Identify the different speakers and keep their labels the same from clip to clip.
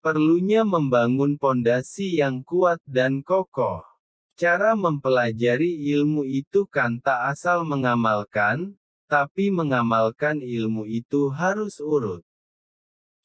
Speaker 1: Perlunya membangun pondasi yang kuat dan kokoh. Cara mempelajari ilmu itu kan tak asal mengamalkan, tapi mengamalkan ilmu itu harus urut.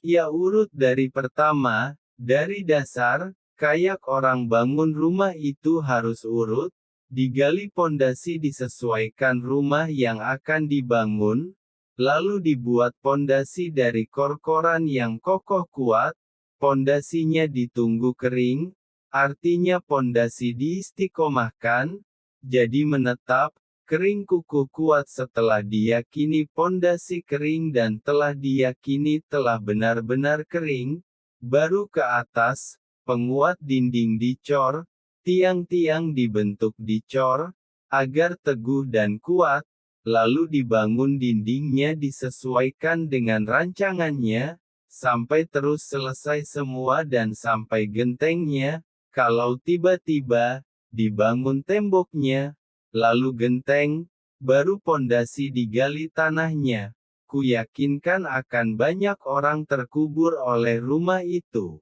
Speaker 1: Ya urut dari pertama, dari dasar, kayak orang bangun rumah itu harus urut, digali pondasi disesuaikan rumah yang akan dibangun, lalu dibuat pondasi dari kor-koran yang kokoh kuat, pondasinya ditunggu kering, artinya pondasi diistiqomahkan, jadi menetap, kering kukuh kuat setelah diyakini pondasi kering dan telah diyakini telah benar-benar kering, baru ke atas, penguat dinding dicor, tiang-tiang dibentuk dicor, agar teguh dan kuat, lalu dibangun dindingnya disesuaikan dengan rancangannya, sampai terus selesai semua dan sampai gentengnya, kalau tiba-tiba, dibangun temboknya, lalu genteng, baru pondasi digali tanahnya. Kuyakinkan akan banyak orang terkubur oleh rumah itu.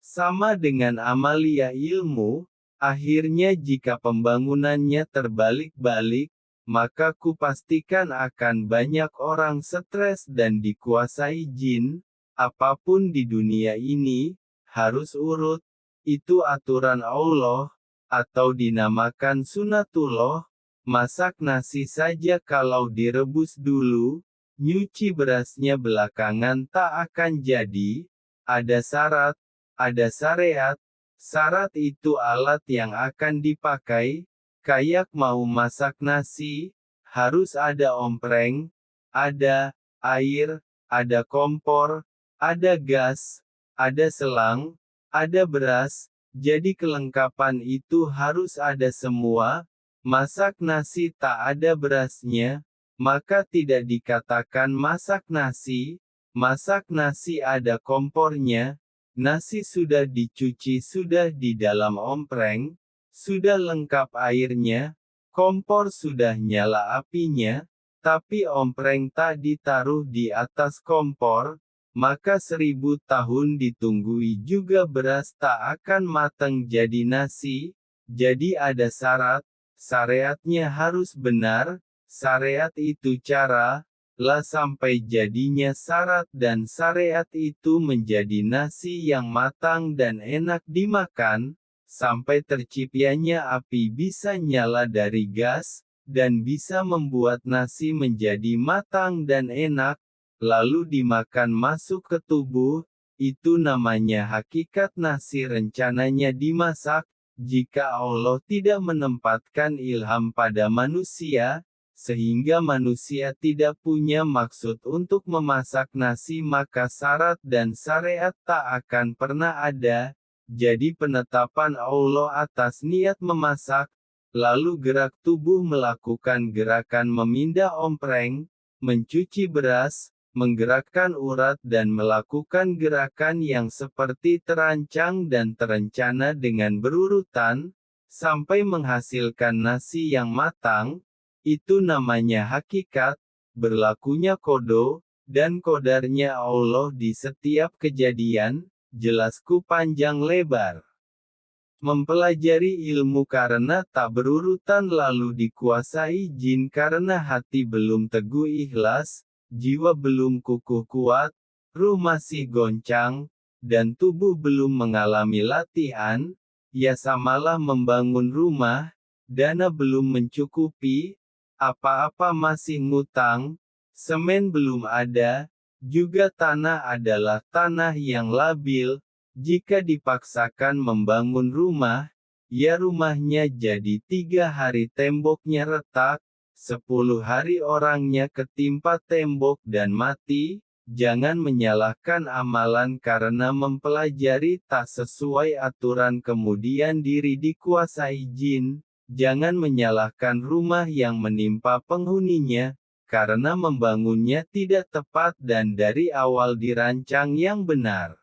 Speaker 1: Sama dengan amalia ilmu, akhirnya jika pembangunannya terbalik-balik, maka kupastikan akan banyak orang stres dan dikuasai jin. Apapun di dunia ini, harus urut, itu aturan Allah, atau dinamakan sunatullah. Masak nasi saja kalau direbus dulu, nyuci berasnya belakangan tak akan jadi. Ada syarat, ada syariat. Syarat itu alat yang akan dipakai, kayak mau masak nasi, harus ada ompreng, ada air, ada kompor, ada gas, ada selang, ada beras. Jadi kelengkapan itu harus ada semua. Masak nasi tak ada berasnya, maka tidak dikatakan masak nasi. Masak nasi ada kompornya, nasi sudah dicuci sudah di dalam ompreng, sudah lengkap airnya, kompor sudah nyala apinya, tapi ompreng tak ditaruh di atas kompor, maka 1000 tahun ditunggui juga beras tak akan mateng jadi nasi. Jadi ada syarat, syariatnya harus benar, syariat itu cara, lah sampai jadinya syarat dan syariat itu menjadi nasi yang matang dan enak dimakan, sampai terciptanya api bisa nyala dari gas, dan bisa membuat nasi menjadi matang dan enak, lalu dimakan masuk ke tubuh, itu namanya hakikat nasi rencananya dimasak, jika Allah tidak menempatkan ilham pada manusia, sehingga manusia tidak punya maksud untuk memasak nasi maka syarat dan syariat tak akan pernah ada, jadi penetapan Allah atas niat memasak, lalu gerak tubuh melakukan gerakan memindah ompreng, mencuci beras, menggerakkan urat dan melakukan gerakan yang seperti terancang dan terencana dengan berurutan, sampai menghasilkan nasi yang matang, itu namanya hakikat, berlakunya kodo, dan kodarnya Allah di setiap kejadian, jelasku panjang lebar. Mempelajari ilmu karena tak berurutan lalu dikuasai jin karena hati belum teguh ikhlas, jiwa belum kukuh kuat, ruh masih goncang, dan tubuh belum mengalami latihan, ya samalah membangun rumah, dana belum mencukupi, apa-apa masih ngutang, semen belum ada, juga tanah adalah tanah yang labil. Jika dipaksakan membangun rumah, ya rumahnya jadi 3 hari temboknya retak, 10 hari orangnya ketimpa tembok dan mati. Jangan menyalahkan amalan karena mempelajari tak sesuai aturan kemudian diri dikuasai jin. Jangan menyalahkan rumah yang menimpa penghuninya, karena membangunnya tidak tepat dan dari awal dirancang yang benar.